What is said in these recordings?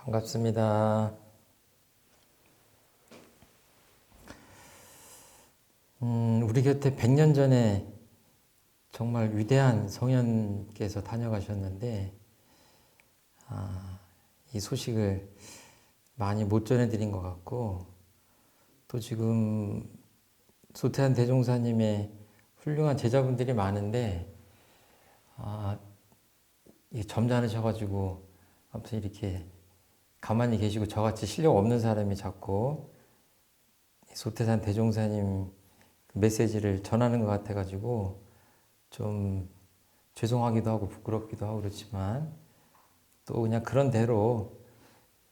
반갑습니다. 우리 곁에 100년 전에 정말 위대한 성현께서 다녀가셨는데, 이 소식을 많이 못 전해드린 것 같고, 또 지금 소태한 대종사님의 훌륭한 제자분들이 많은데, 점잖으셔가지고, 아무튼 이렇게 가만히 계시고 저같이 실력 없는 사람이 자꾸 소태산 대종사님 메시지를 전하는 것 같아가지고 좀 죄송하기도 하고 부끄럽기도 하고 그렇지만 또 그냥 그런 대로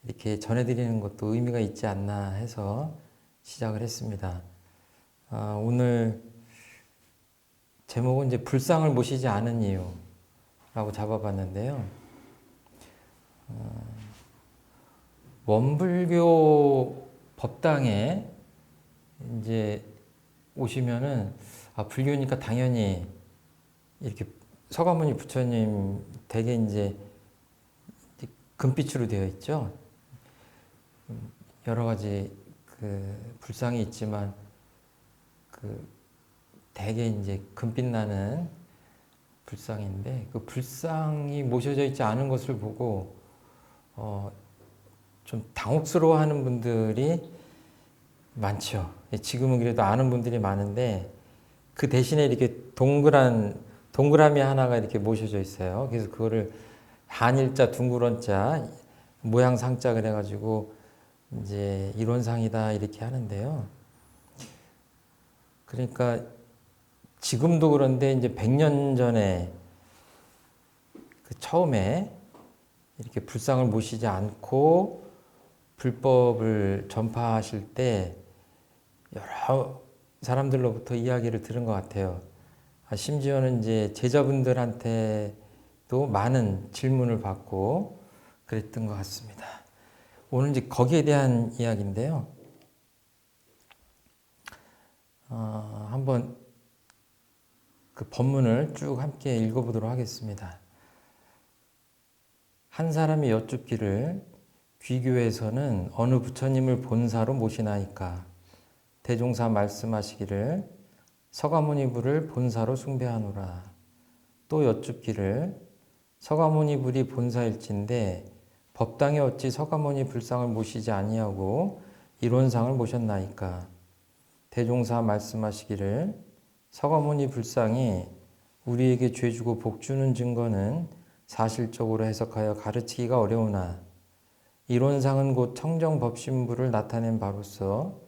이렇게 전해드리는 것도 의미가 있지 않나 해서 시작을 했습니다. 오늘 제목은 이제 불상을 모시지 않은 이유라고 잡아봤는데요. 원불교 법당에 이제 오시면은 불교니까 당연히 이렇게 서가모니 부처님 되게 이제 금빛으로 되어 있죠. 여러 가지 그 불상이 있지만 그 되게 이제 금빛 나는 불상인데 그 불상이 모셔져 있지 않은 것을 보고 좀 당혹스러워하는 분들이 많죠. 지금은 그래도 아는 분들이 많은데 그 대신에 이렇게 동그라미 하나가 이렇게 모셔져 있어요. 그래서 그거를 한일자 둥그런자 모양 상자 그래가지고 이제 일원상이다 이렇게 하는데요. 그러니까 지금도 그런데 이제 100년 전에 그 처음에 이렇게 불상을 모시지 않고 불법을 전파하실 때 여러 사람들로부터 이야기를 들은 것 같아요. 심지어는 이제 제자분들한테도 많은 질문을 받고 그랬던 것 같습니다. 오늘 이제 거기에 대한 이야기인데요. 한번 그 법문을 쭉 함께 읽어보도록 하겠습니다. 한 사람이 여쭙기를 귀교에서는 어느 부처님을 본사로 모시나이까? 대종사 말씀하시기를 서가모니 부를 본사로 숭배하노라. 또 여쭙기를 서가모니 불이 본사일진데 법당에 어찌 서가모니 불상을 모시지 아니하고 일원상을 모셨나이까? 대종사 말씀하시기를 서가모니 불상이 우리에게 죄 주고 복 주는 증거는 사실적으로 해석하여 가르치기가 어려우나 일원상은 곧 청정법신부를 나타낸 바로서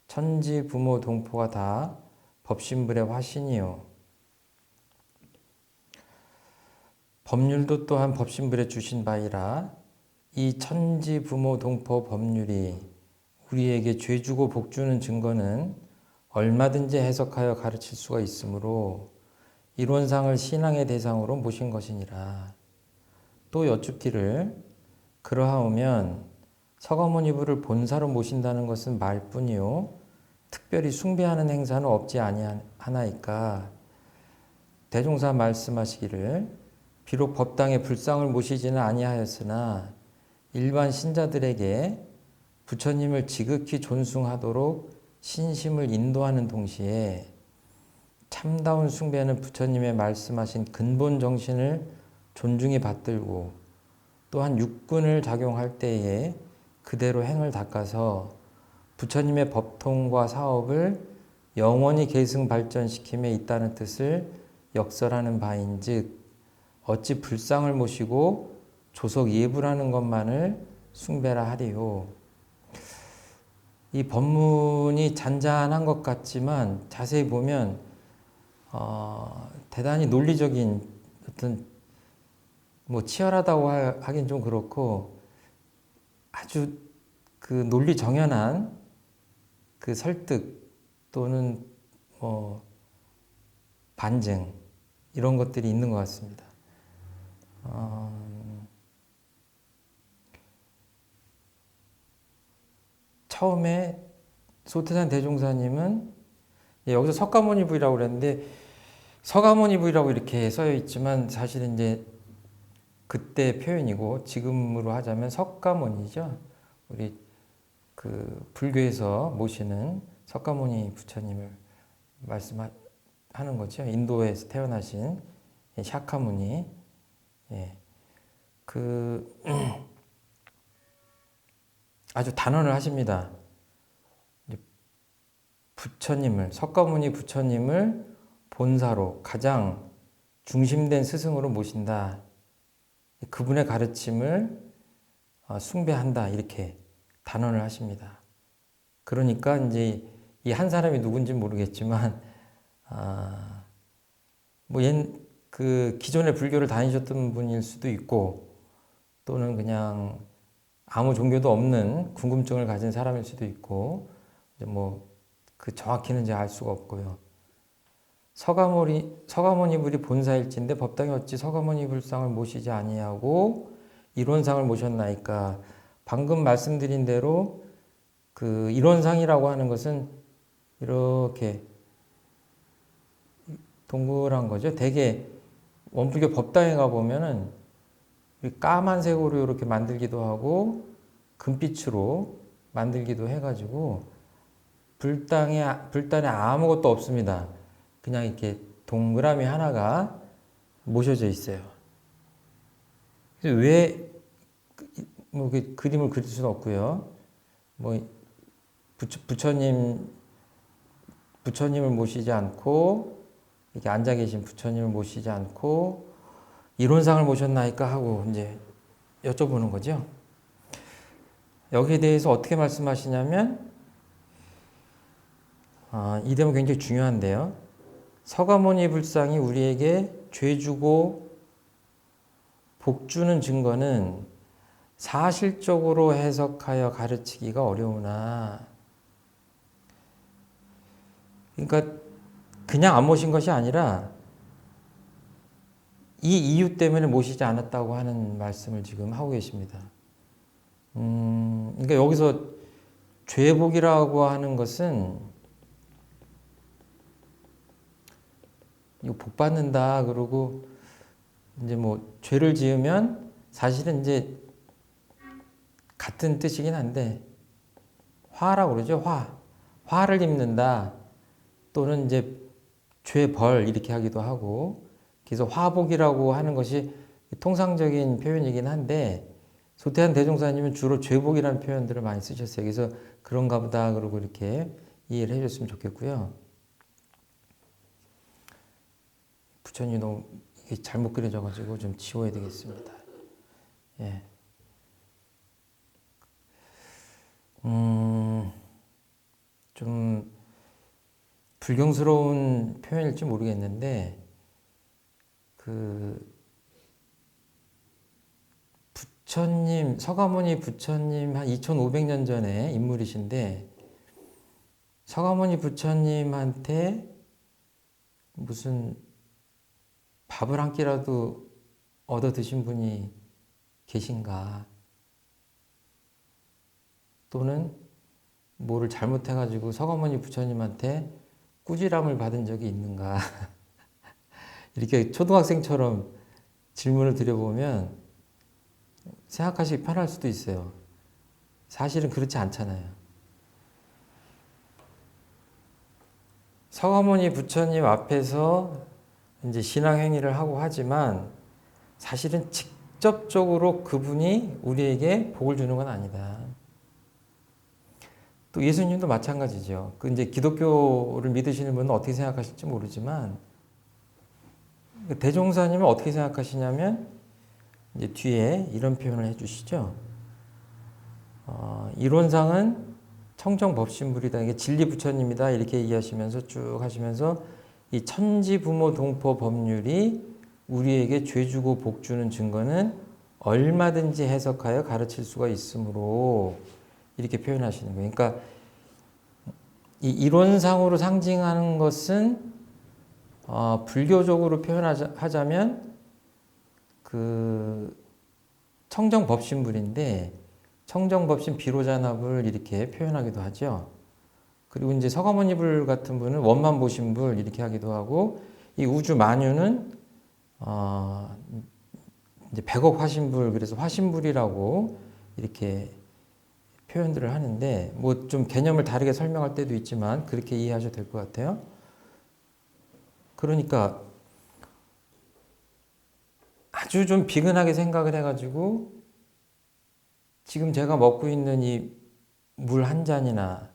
천지 부모 동포가 다 법신불의 화신이요 법률도 또한 법신불에 주신 바이라 이 천지 부모 동포 법률이 우리에게 죄 주고 복 주는 증거는 얼마든지 해석하여 가르칠 수가 있으므로 일원상을 신앙의 대상으로 모신 것이니라. 또 여쭙기를 그러하오면 서가모니 부를 본사로 모신다는 것은 말뿐이요 특별히 숭배하는 행사는 없지 아니하나이까? 대종사 말씀하시기를 비록 법당에 불상을 모시지는 아니하였으나 일반 신자들에게 부처님을 지극히 존숭하도록 신심을 인도하는 동시에 참다운 숭배는 부처님의 말씀하신 근본 정신을 존중히 받들고 또한 육군을 작용할 때에 그대로 행을 닦아서 부처님의 법통과 사업을 영원히 계승 발전시킴에 있다는 뜻을 역설하는 바인즉 어찌 불상을 모시고 조석 예불하는 것만을 숭배라 하리요. 이 법문이 잔잔한 것 같지만 자세히 보면 대단히 논리적인 어떤 치열하다고 하긴 좀 그렇고 아주 그 논리 정연한 그 설득 또는 반증 이런 것들이 있는 것 같습니다. 처음에 소태산 대종사님은 여기서 석가모니 부이라고 그랬는데 서가모니 부이라고 이렇게 써여 있지만 사실은 이제 그때 표현이고 지금으로 하자면 석가모니죠. 우리 그 불교에서 모시는 석가모니 부처님을 말씀하는 거죠. 인도에서 태어나신 샤카무니. 예. 그 아주 단언을 하십니다. 부처님을 석가모니 부처님을 본사로 가장 중심된 스승으로 모신다. 그분의 가르침을 숭배한다. 이렇게 단언을 하십니다. 그러니까 이제 이 한 사람이 누군지 모르겠지만 그 기존의 불교를 다니셨던 분일 수도 있고 또는 그냥 아무 종교도 없는 궁금증을 가진 사람일 수도 있고 그 정확히는 이제 알 수가 없고요. 서가모니 불이 본사일진데 법당에 어찌 서가모니 불상을 모시지 아니하고 이론상을 모셨나이까. 방금 말씀드린 대로 그 이론상이라고 하는 것은 이렇게 동그란 거죠. 대개 원불교 법당에 가보면은 까만색으로 이렇게 만들기도 하고 금빛으로 만들기도 해가지고 불단에 아무것도 없습니다. 그냥 이렇게 동그라미 하나가 모셔져 있어요. 그래서 왜 그림을 그릴 수는 없고요. 부처님을 모시지 않고 이렇게 앉아 계신 부처님을 모시지 않고 이론상을 모셨나이까 하고 이제 여쭤보는 거죠. 여기에 대해서 어떻게 말씀하시냐면 이 대목 굉장히 중요한데요. 서가모니 불상이 우리에게 죄 주고 복 주는 증거는 사실적으로 해석하여 가르치기가 어려우나, 그러니까 그냥 안 모신 것이 아니라 이 이유 때문에 모시지 않았다고 하는 말씀을 지금 하고 계십니다. 그러니까 여기서 죄복이라고 하는 것은 이거 복 받는다 그러고 이제 죄를 지으면 사실은 이제 같은 뜻이긴 한데 화라고 그러죠. 화를 입는다 또는 이제 죄벌 이렇게 하기도 하고, 그래서 화복이라고 하는 것이 통상적인 표현이긴 한데 소태한 대종사님은 주로 죄복이라는 표현들을 많이 쓰셨어요. 그래서 그런가 보다 그러고 이렇게 이해를 해줬으면 좋겠고요. 부처님이 너무 이게 잘못 그려져가지고 좀 지워야 되겠습니다. 예. 좀 불경스러운 표현일지 모르겠는데 부처님, 서가모니 부처님 한 2500년 전에 인물이신데 서가모니 부처님한테 무슨 밥을 한 끼라도 얻어 드신 분이 계신가? 또는 뭐를 잘못해가지고 서가모니 부처님한테 꾸지람을 받은 적이 있는가? 이렇게 초등학생처럼 질문을 드려보면 생각하시기 편할 수도 있어요. 사실은 그렇지 않잖아요. 서가모니 부처님 앞에서 이제 신앙행위를 하고 하지만 사실은 직접적으로 그분이 우리에게 복을 주는 건 아니다. 또 예수님도 마찬가지죠. 이제 기독교를 믿으시는 분은 어떻게 생각하실지 모르지만 대종사님은 어떻게 생각하시냐면 이제 뒤에 이런 표현을 해주시죠. 이론상은 청정법신불이다. 이게 진리부처님이다. 이렇게 얘기하시면서 쭉 하시면서 이 천지부모 동포 법률이 우리에게 죄 주고 복 주는 증거는 얼마든지 해석하여 가르칠 수가 있으므로 이렇게 표현하시는 거예요. 그러니까 이 이론상으로 상징하는 것은 불교적으로 표현하자면 그 청정법신불인데 청정법신 비로자나불 이렇게 표현하기도 하죠. 그리고 이제 서가모니불 같은 분은 원만보신불 이렇게 하기도 하고, 이 우주 만유는 이제 100억 화신불, 그래서 화신불이라고 이렇게 표현들을 하는데, 뭐 좀 개념을 다르게 설명할 때도 있지만 그렇게 이해하셔도 될 것 같아요. 그러니까 아주 좀 비근하게 생각을 해가지고 지금 제가 먹고 있는 이 물 한 잔이나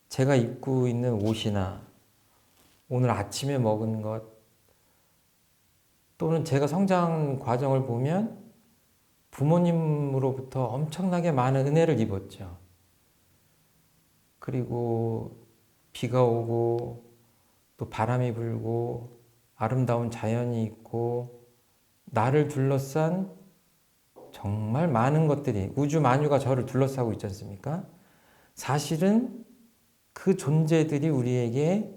제가 입고 있는 옷이나 오늘 아침에 먹은 것 또는 제가 성장 과정을 보면 부모님으로부터 엄청나게 많은 은혜를 입었죠. 그리고 비가 오고 또 바람이 불고 아름다운 자연이 있고 나를 둘러싼 정말 많은 것들이 우주 만유가 저를 둘러싸고 있지 않습니까? 사실은 그 존재들이 우리에게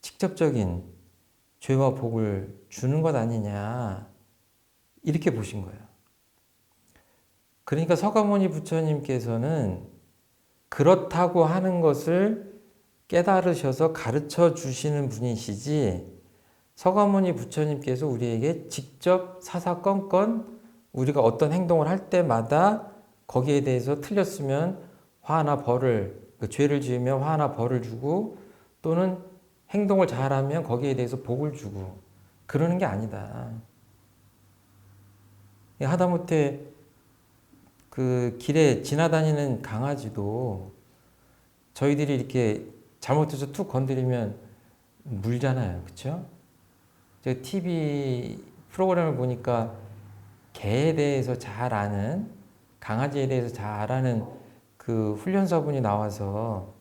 직접적인 죄와 복을 주는 것 아니냐 이렇게 보신 거예요. 그러니까 서가모니 부처님께서는 그렇다고 하는 것을 깨달으셔서 가르쳐 주시는 분이시지 서가모니 부처님께서 우리에게 직접 사사건건 우리가 어떤 행동을 할 때마다 거기에 대해서 틀렸으면 화나 벌을, 죄를 지으면 화나 벌을 주고 또는 행동을 잘하면 거기에 대해서 복을 주고 그러는 게 아니다. 하다못해 그 길에 지나다니는 강아지도 저희들이 이렇게 잘못해서 툭 건드리면 물잖아요. 그렇죠? 제가 TV 프로그램을 보니까 개에 대해서 잘 아는, 강아지에 대해서 잘 아는 그 훈련사분이 나와서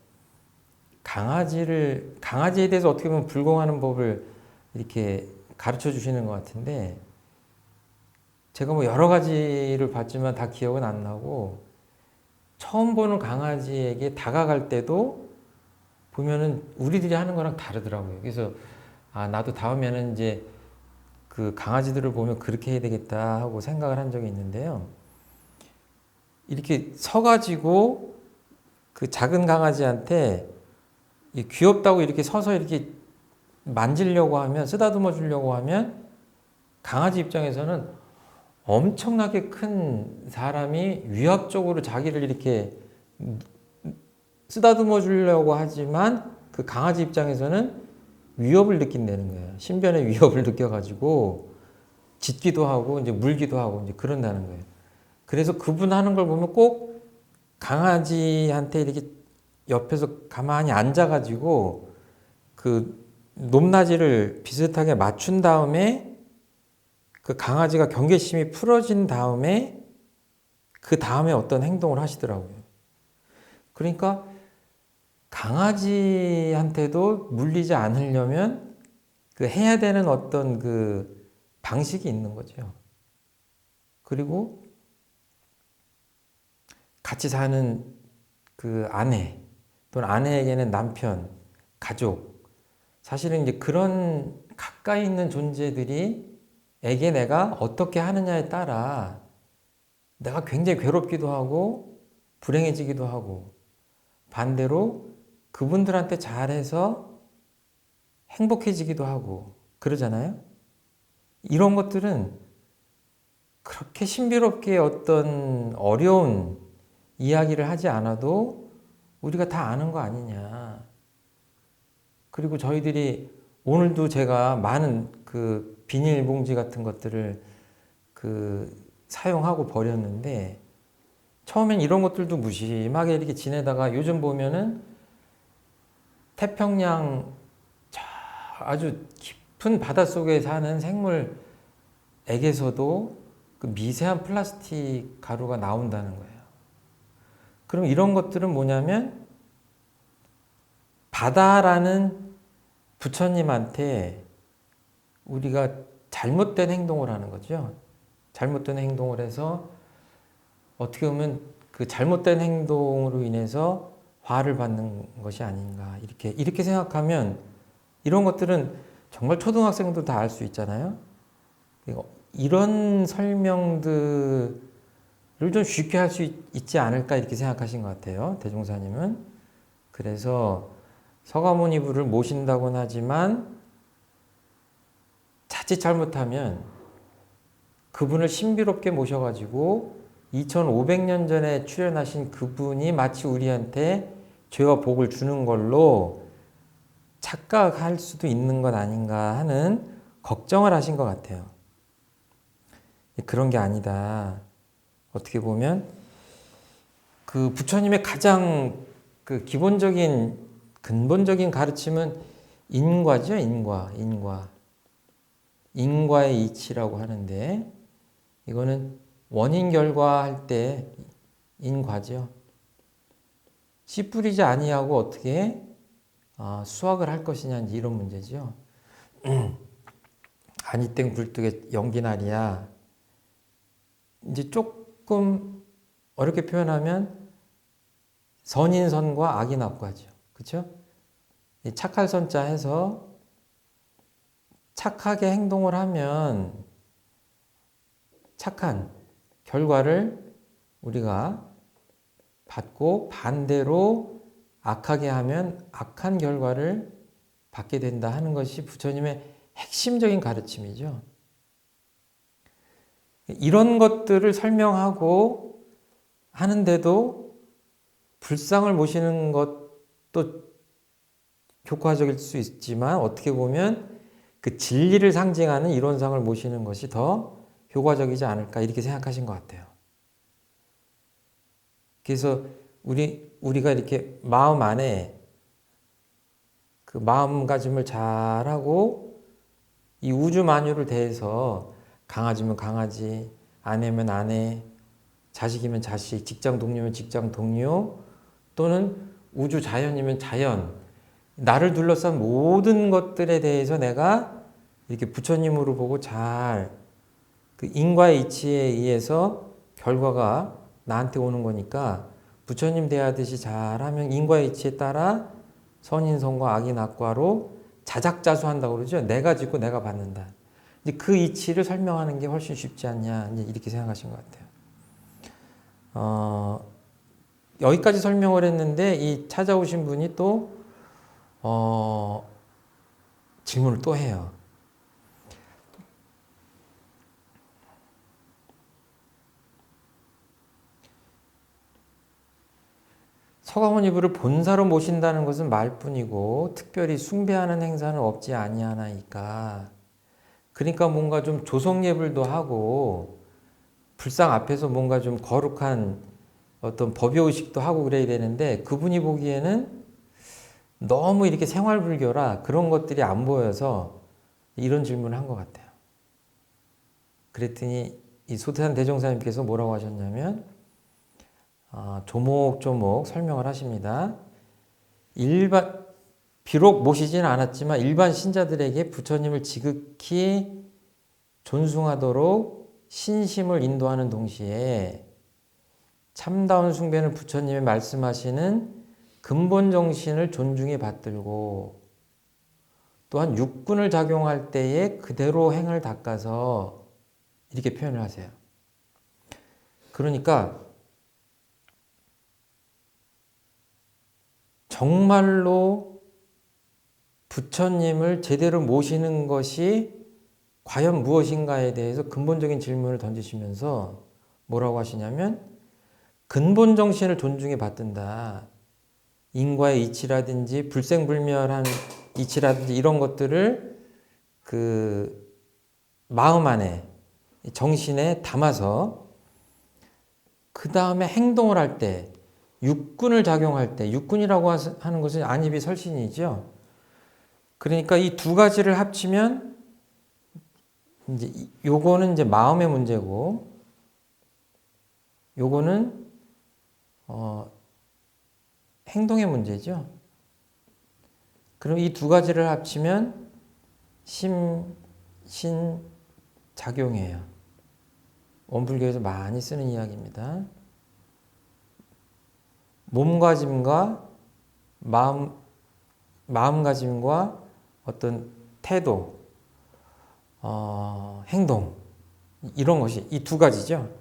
강아지에 대해서 어떻게 보면 불공하는 법을 이렇게 가르쳐 주시는 것 같은데 제가 뭐 여러 가지를 봤지만 다 기억은 안 나고 처음 보는 강아지에게 다가갈 때도 보면은 우리들이 하는 거랑 다르더라고요. 그래서 아, 나도 다음에는 이제 그 강아지들을 보면 그렇게 해야 되겠다 하고 생각을 한 적이 있는데요. 이렇게 서가지고 그 작은 강아지한테 귀엽다고 이렇게 서서 이렇게 만지려고 하면, 쓰다듬어 주려고 하면 강아지 입장에서는 엄청나게 큰 사람이 위압적으로 자기를 이렇게 쓰다듬어 주려고 하지만 그 강아지 입장에서는 위협을 느낀다는 거예요. 신변의 위협을 느껴가지고 짖기도 하고 이제 물기도 하고 이제 그런다는 거예요. 그래서 그분 하는 걸 보면 꼭 강아지한테 이렇게 옆에서 가만히 앉아가지고 그 높낮이를 비슷하게 맞춘 다음에 그 강아지가 경계심이 풀어진 다음에 그 다음에 어떤 행동을 하시더라고요. 그러니까 강아지한테도 물리지 않으려면 그 해야 되는 어떤 그 방식이 있는 거죠. 그리고 같이 사는 그 아내 또는 아내에게는 남편, 가족 사실은 이제 그런 가까이 있는 존재들이 에게 내가 어떻게 하느냐에 따라 내가 굉장히 괴롭기도 하고 불행해지기도 하고 반대로 그분들한테 잘해서 행복해지기도 하고 그러잖아요. 이런 것들은 그렇게 신비롭게 어떤 어려운 이야기를 하지 않아도 우리가 다 아는 거 아니냐. 그리고 저희들이 오늘도 제가 많은 그 비닐봉지 같은 것들을 그 사용하고 버렸는데 처음엔 이런 것들도 무심하게 이렇게 지내다가 요즘 보면은 태평양 아주 깊은 바닷속에 사는 생물에게서도 그 미세한 플라스틱 가루가 나온다는 거예요. 그럼 이런 것들은 뭐냐면 바다라는 부처님한테 우리가 잘못된 행동을 하는 거죠. 잘못된 행동을 해서 어떻게 보면 그 잘못된 행동으로 인해서 화를 받는 것이 아닌가 이렇게 생각하면 이런 것들은 정말 초등학생도 다 알 수 있잖아요. 이런 설명들을 좀 쉽게 할 수 있지 않을까 이렇게 생각하신 것 같아요. 대종사님은. 그래서 서가모니 부를 모신다고는 하지만 자칫 잘못하면 그분을 신비롭게 모셔가지고 2500년 전에 출현하신 그분이 마치 우리한테 죄와 복을 주는 걸로 착각할 수도 있는 것 아닌가 하는 걱정을 하신 것 같아요. 그런 게 아니다. 어떻게 보면 그 부처님의 가장 그 기본적인 근본적인 가르침은 인과죠. 인과의 이치라고 하는데 이거는 원인 결과 할 때 인과죠. 씨 뿌리지 아니하고 어떻게 수확을 할 것이냐 이런 문제죠. 아니 땡 굴뚝에 연기나리야. 이제 조금 어렵게 표현하면 선인선과 악인악과죠. 그렇죠? 착할 선자 해서 착하게 행동을 하면 착한 결과를 우리가 받고 반대로 악하게 하면 악한 결과를 받게 된다 하는 것이 부처님의 핵심적인 가르침이죠. 이런 것들을 설명하고 하는데도 불상을 모시는 것도 효과적일 수 있지만 어떻게 보면 그 진리를 상징하는 이론상을 모시는 것이 더 효과적이지 않을까 이렇게 생각하신 것 같아요. 그래서 우리가 이렇게 마음 안에 그 마음가짐을 잘하고 이 우주 만유를 대해서 강아지면 강아지, 아내면 아내, 자식이면 자식, 직장 동료면 직장 동료 또는 우주 자연이면 자연 나를 둘러싼 모든 것들에 대해서 내가 이렇게 부처님으로 보고 잘 그 인과의 이치에 의해서 결과가 나한테 오는 거니까 부처님 대하듯이 잘하면 인과의 이치에 따라 선인선과 악인악과로 자작자수한다고 그러죠. 내가 짓고 내가 받는다. 이제 그 이치를 설명하는 게 훨씬 쉽지 않냐 이제 이렇게 생각하신 것 같아요. 여기까지 설명을 했는데 이 찾아오신 분이 또 질문을 또 해요. 서가모니 이불을 본사로 모신다는 것은 말뿐이고 특별히 숭배하는 행사는 없지 아니하나이까. 그러니까 뭔가 좀 조성예불도 하고 불상 앞에서 뭔가 좀 거룩한 어떤 법요의식도 하고 그래야 되는데 그분이 보기에는 너무 이렇게 생활불교라 그런 것들이 안 보여서 이런 질문을 한 것 같아요. 그랬더니 이 소태산 대종사님께서 뭐라고 하셨냐면 조목조목 설명을 하십니다. 비록 모시지는 않았지만 일반 신자들에게 부처님을 지극히 존숭하도록 신심을 인도하는 동시에 참다운 숭배는 부처님이 말씀하시는 근본 정신을 존중해 받들고 또한 육군을 작용할 때에 그대로 행을 닦아서 이렇게 표현을 하세요. 그러니까 정말로 부처님을 제대로 모시는 것이 과연 무엇인가에 대해서 근본적인 질문을 던지시면서 뭐라고 하시냐면 근본 정신을 존중해 받든다. 인과의 이치라든지 불생불멸한 이치라든지 이런 것들을 그 마음 안에 정신에 담아서 그 다음에 행동을 할 때 육군을 작용할 때 육군이라고 하는 것은 안입이 설신이죠. 그러니까 이 두 가지를 합치면 이제 요거는 이제 마음의 문제고 요거는 행동의 문제죠. 그럼 이 두 가지를 합치면 심, 신, 작용이에요. 원불교에서 많이 쓰는 이야기입니다. 몸가짐과 마음가짐과 어떤 태도, 행동 이런 것이 이 두 가지죠.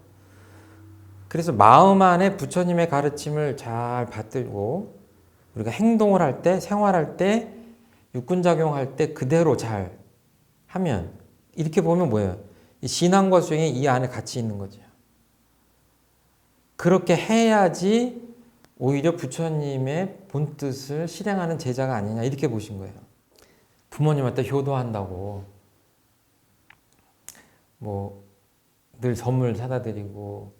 그래서 마음 안에 부처님의 가르침을 잘 받들고 우리가 행동을 할 때, 생활할 때, 육군작용할 때 그대로 잘 하면 이렇게 보면 뭐예요? 이 신앙과 수행이 이 안에 같이 있는 거죠. 그렇게 해야지 오히려 부처님의 본뜻을 실행하는 제자가 아니냐 이렇게 보신 거예요. 부모님한테 효도한다고 뭐 늘 선물 사다 드리고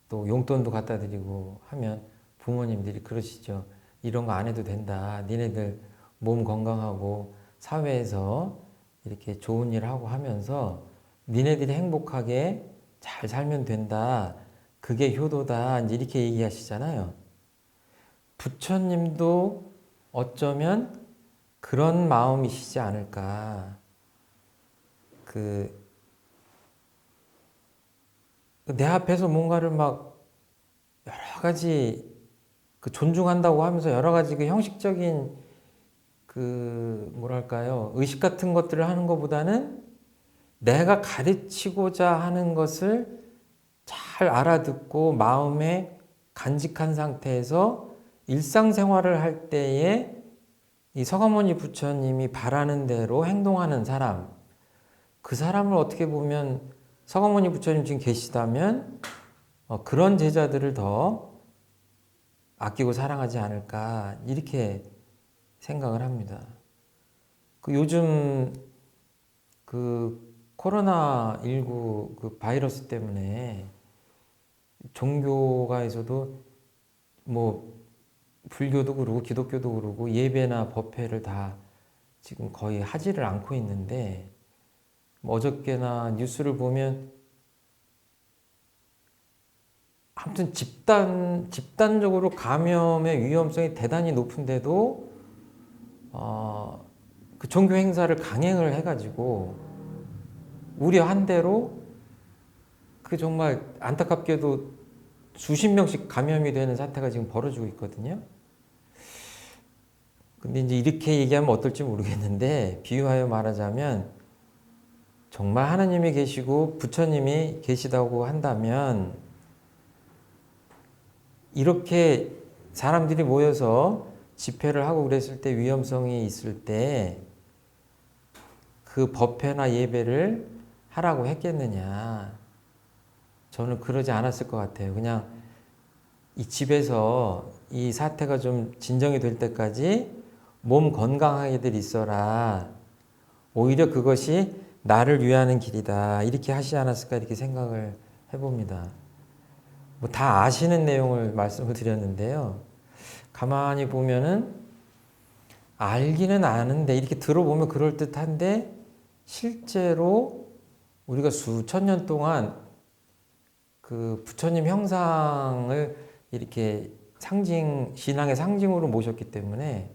또 용돈도 갖다 드리고 하면 부모님들이 그러시죠. 이런 거 안 해도 된다. 니네들 몸 건강하고 사회에서 이렇게 좋은 일 하고 하면서 니네들이 행복하게 잘 살면 된다. 그게 효도다. 이제 이렇게 얘기하시잖아요. 부처님도 어쩌면 그런 마음이시지 않을까. 내 앞에서 뭔가를 막 여러 가지 존중한다고 하면서 여러 가지 형식적인 뭐랄까요, 의식 같은 것들을 하는 것보다는 내가 가르치고자 하는 것을 잘 알아듣고 마음에 간직한 상태에서 일상생활을 할 때에 이 서가모니 부처님이 바라는 대로 행동하는 사람, 그 사람을 어떻게 보면 서가모니 부처님 지금 계시다면 그런 제자들을 더 아끼고 사랑하지 않을까 이렇게 생각을 합니다. 요즘 코로나19 바이러스 때문에 종교가에서도 뭐 불교도 그러고 기독교도 그러고 예배나 법회를 다 지금 거의 하지를 않고 있는데 어저께나 뉴스를 보면 아무튼 집단적으로 감염의 위험성이 대단히 높은데도 그 종교 행사를 강행을 해가지고 우려한 대로 정말 안타깝게도 수십 명씩 감염이 되는 사태가 지금 벌어지고 있거든요. 근데 이제 이렇게 얘기하면 어떨지 모르겠는데 비유하여 말하자면 정말 하나님이 계시고 부처님이 계시다고 한다면 이렇게 사람들이 모여서 집회를 하고 그랬을 때 위험성이 있을 때 그 법회나 예배를 하라고 했겠느냐. 저는 그러지 않았을 것 같아요. 그냥 이 집에서 이 사태가 좀 진정이 될 때까지 몸 건강하게들 있어라. 오히려 그것이 나를 위하는 길이다. 이렇게 하시지 않았을까 이렇게 생각을 해봅니다. 뭐 다 아시는 내용을 말씀을 드렸는데요. 가만히 보면은 알기는 아는데 이렇게 들어보면 그럴듯한데 실제로 우리가 수천 년 동안 그 부처님 형상을 이렇게 신앙의 상징으로 모셨기 때문에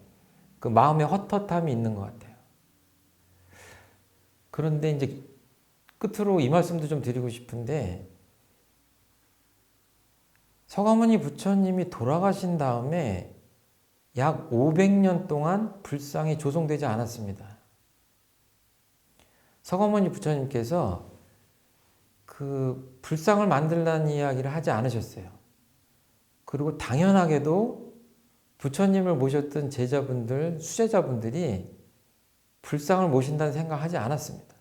그 마음의 헛헛함이 있는 것 같아요. 그런데 이제 끝으로 이 말씀도 좀 드리고 싶은데 서가모니 부처님이 돌아가신 다음에 약 500년 동안 불상이 조성되지 않았습니다. 서가모니 부처님께서 그 불상을 만들라는 이야기를 하지 않으셨어요. 그리고 당연하게도 부처님을 모셨던 제자분들, 수제자분들이 불상을 모신다는 생각을 하지 않았습니다.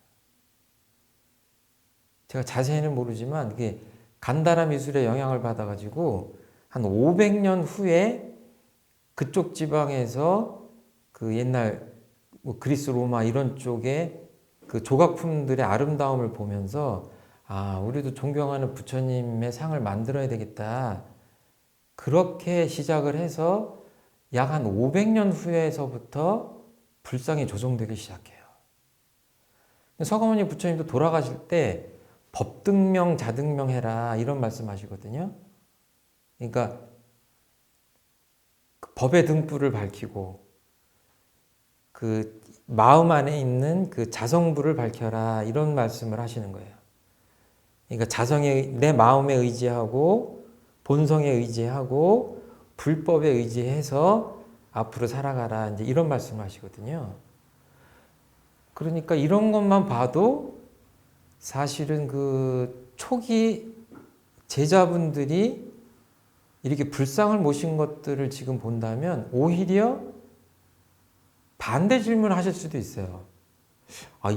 제가 자세히는 모르지만 그게 간다라 미술의 영향을 받아가지고 한 500년 후에 그쪽 지방에서 그 옛날 뭐 그리스 로마 이런 쪽에 그 조각품들의 아름다움을 보면서 우리도 존경하는 부처님의 상을 만들어야 되겠다. 그렇게 시작을 해서 약 한 500년 후에서부터 불상이 조성되기 시작해요. 서가모니 부처님도 돌아가실 때 법등명, 자등명 해라 이런 말씀하시거든요. 그러니까 그 법의 등불을 밝히고 그 마음 안에 있는 그 자성불을 밝혀라 이런 말씀을 하시는 거예요. 그러니까 내 마음에 의지하고 본성에 의지하고 불법에 의지해서 앞으로 살아가라 이제 이런 말씀을 하시거든요. 그러니까 이런 것만 봐도 사실은 그 초기 제자분들이 이렇게 불상을 모신 것들을 지금 본다면 오히려 반대 질문을 하실 수도 있어요.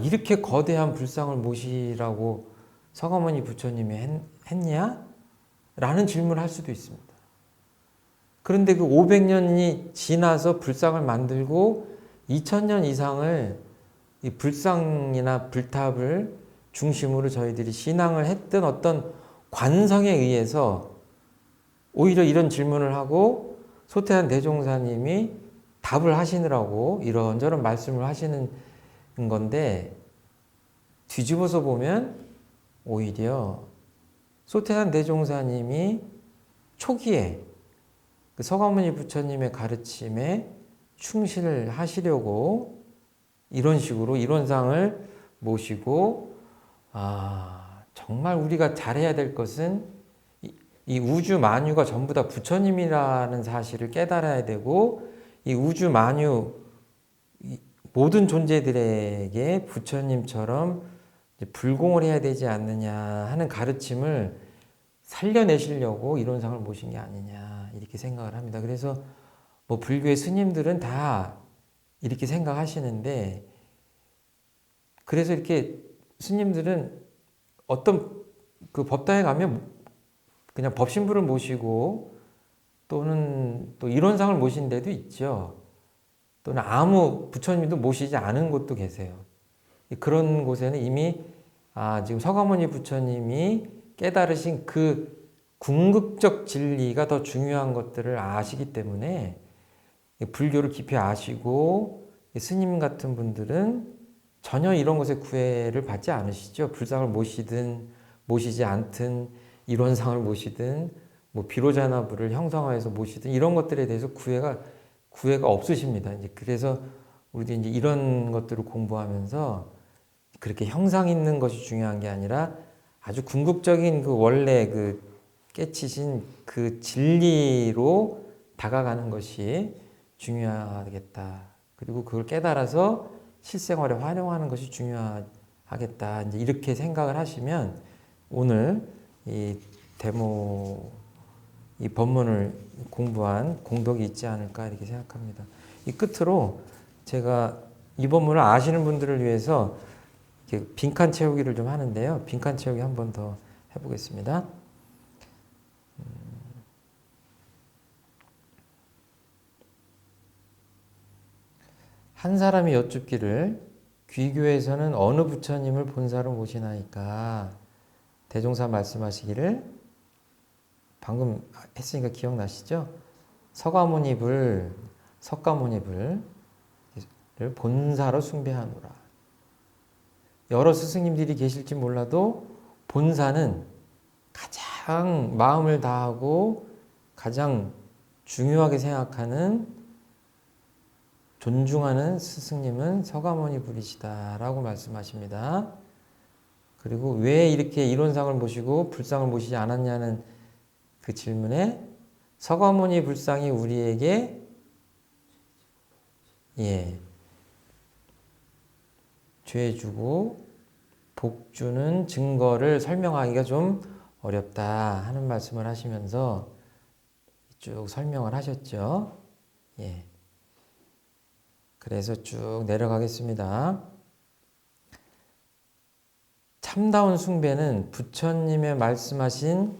이렇게 거대한 불상을 모시라고 서가모니 부처님이 했냐? 라는 질문을 할 수도 있습니다. 그런데 그 500년이 지나서 불상을 만들고 2000년 이상을 이 불상이나 불탑을 중심으로 저희들이 신앙을 했던 어떤 관성에 의해서 오히려 이런 질문을 하고 소태한 대종사님이 답을 하시느라고 이런저런 말씀을 하시는 건데, 뒤집어서 보면 오히려 소태한 대종사님이 초기에 그 서가모니 부처님의 가르침에 충실하시려고 이런 식으로 이론상을 모시고, 정말 우리가 잘해야 될 것은 이 우주 만유가 전부 다 부처님이라는 사실을 깨달아야 되고, 이 우주 만유 모든 존재들에게 부처님처럼 불공을 해야 되지 않느냐 하는 가르침을 살려내시려고 이론상을 모신 게 아니냐 이렇게 생각을 합니다. 그래서 뭐 불교의 스님들은 다 이렇게 생각하시는데, 그래서 이렇게 스님들은 어떤 그 법당에 가면 그냥 법신부를 모시고 또는 또 이론상을 모신 데도 있죠. 또는 아무 부처님도 모시지 않은 곳도 계세요. 그런 곳에는 이미 지금 서가모니 부처님이 깨달으신 그 궁극적 진리가 더 중요한 것들을 아시기 때문에 불교를 깊이 아시고 스님 같은 분들은 전혀 이런 것에 구애를 받지 않으시죠. 불상을 모시든 모시지 않든 이론상을 모시든 뭐 비로자나부를 형상화해서 모시든 이런 것들에 대해서 구애가 없으십니다. 이제 그래서 우리도 이제 이런 것들을 공부하면서 그렇게 형상 있는 것이 중요한 게 아니라 아주 궁극적인 그 원래 그 깨치신 그 진리로 다가가는 것이 중요하겠다. 그리고 그걸 깨달아서 실생활에 활용하는 것이 중요하겠다. 이제 이렇게 생각을 하시면 오늘 이 이 법문을 공부한 공덕이 있지 않을까 이렇게 생각합니다. 이 끝으로 제가 이 법문을 아시는 분들을 위해서 이렇게 빈칸 채우기를 좀 하는데요. 빈칸 채우기 한 번 더 해보겠습니다. 한 사람이 여쭙기를 귀교에서는 어느 부처님을 본사로 모시나이까? 대종사 말씀하시기를 방금 했으니까 기억나시죠? 석가모니불 본사로 숭배하노라. 여러 스승님들이 계실지 몰라도 본사는 가장 마음을 다하고 가장 중요하게 생각하는 존중하는 스승님은 서가모니불이시다라고 말씀하십니다. 그리고 왜 이렇게 이론상을 모시고 불상을 모시지 않았냐는 그 질문에 서가모니 불상이 우리에게 죄 주고 복 주는 증거를 설명하기가 좀 어렵다 하는 말씀을 하시면서 쭉 설명을 하셨죠. 그래서 쭉 내려가겠습니다. 참다운 숭배는 부처님의 말씀하신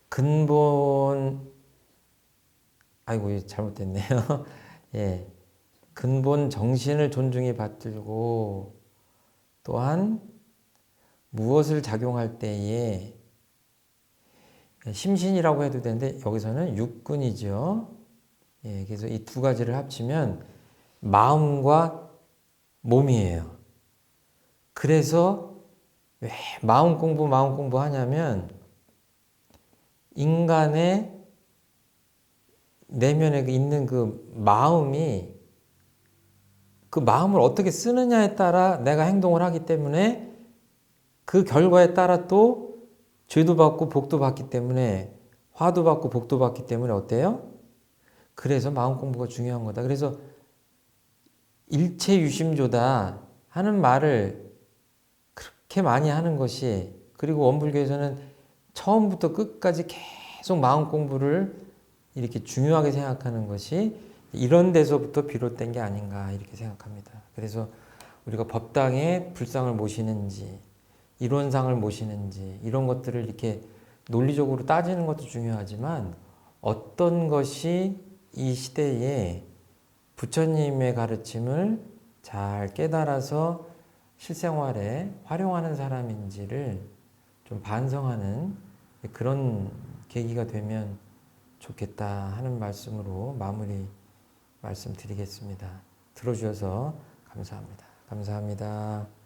근본, 잘못됐네요. 근본 정신을 존중히 받들고 또한 무엇을 작용할 때에 심신이라고 해도 되는데 여기서는 육근이죠. 그래서 이 두 가지를 합치면 마음과 몸이에요. 그래서 왜 마음 공부 하냐면 인간의 내면에 있는 그 마음이 그 마음을 어떻게 쓰느냐에 따라 내가 행동을 하기 때문에 그 결과에 따라 또 죄도 받고 복도 받기 때문에 화도 받고 복도 받기 때문에 어때요? 그래서 마음 공부가 중요한 거다. 그래서 일체 유심조다 하는 말을 그렇게 많이 하는 것이, 그리고 원불교에서는 처음부터 끝까지 계속 마음 공부를 이렇게 중요하게 생각하는 것이 이런 데서부터 비롯된 게 아닌가 이렇게 생각합니다. 그래서 우리가 법당에 불상을 모시는지 이론상을 모시는지 이런 것들을 이렇게 논리적으로 따지는 것도 중요하지만 어떤 것이 이 시대에 부처님의 가르침을 잘 깨달아서 실생활에 활용하는 사람인지를 좀 반성하는 그런 계기가 되면 좋겠다 하는 말씀으로 마무리 말씀드리겠습니다. 들어주셔서 감사합니다. 감사합니다.